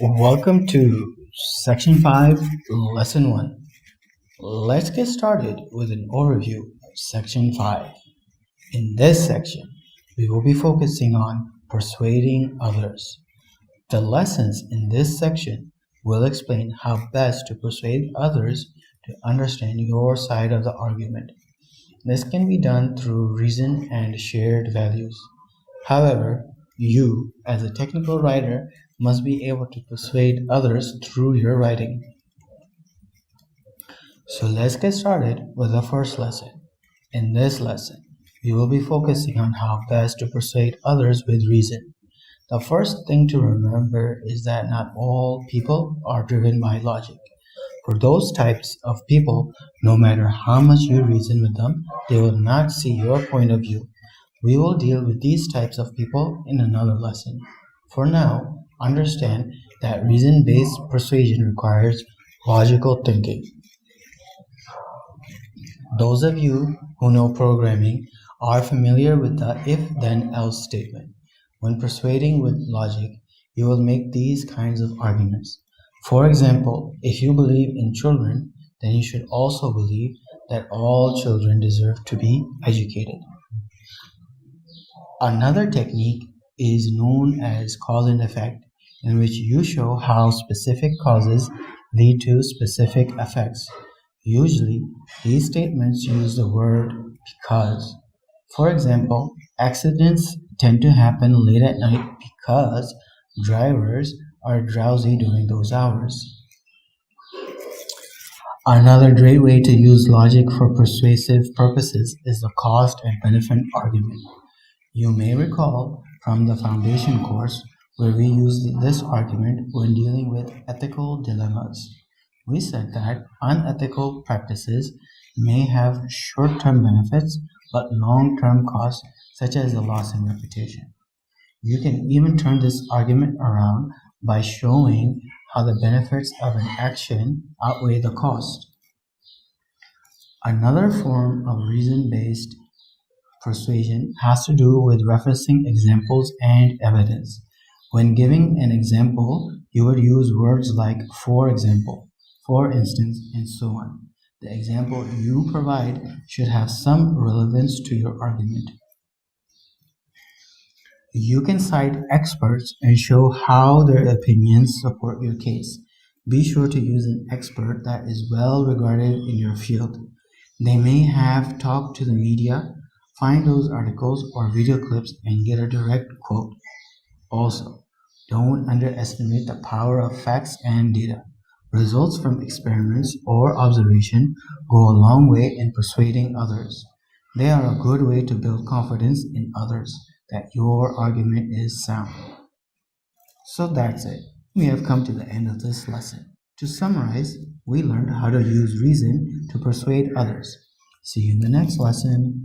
Welcome to Section 5, Lesson 1. Let's get started with an overview of Section 5. In this section, we will be focusing on persuading others. The lessons in this section will explain how best to persuade others to understand your side of the argument. This can be done through reason and shared values. However, you, as a technical writer, must be able to persuade others through your writing. So let's get started with the first lesson. In this lesson, we will be focusing on how best to persuade others with reason. The first thing to remember is that not all people are driven by logic. For those types of people, no matter how much you reason with them, they will not see your point of view. We will deal with these types of people in another lesson. For now, understand that reason-based persuasion requires logical thinking. Those of you who know programming are familiar with the if-then-else statement. When persuading with logic, you will make these kinds of arguments. For example, if you believe in children, then you should also believe that all children deserve to be educated. Another technique is known as cause and effect, in which you show how specific causes lead to specific effects. Usually, these statements use the word because. For example, accidents tend to happen late at night because drivers are drowsy during those hours. Another great way to use logic for persuasive purposes is the cost and benefit argument. You may recall from the foundation course where we used this argument when dealing with ethical dilemmas. We said that unethical practices may have short-term benefits but long-term costs such as a loss in reputation. You can even turn this argument around by showing how the benefits of an action outweigh the cost. Another form of reason-based persuasion has to do with referencing examples and evidence. When giving an example, you would use words like for example, for instance, and so on. The example you provide should have some relevance to your argument. You can cite experts and show how their opinions support your case. Be sure to use an expert that is well regarded in your field. They may have talked to the media. Find those articles or video clips and get a direct quote. Also, don't underestimate the power of facts and data. Results from experiments or observation go a long way in persuading others. They are a good way to build confidence in others that your argument is sound. So that's it. We have come to the end of this lesson. To summarize, we learned how to use reason to persuade others. See you in the next lesson.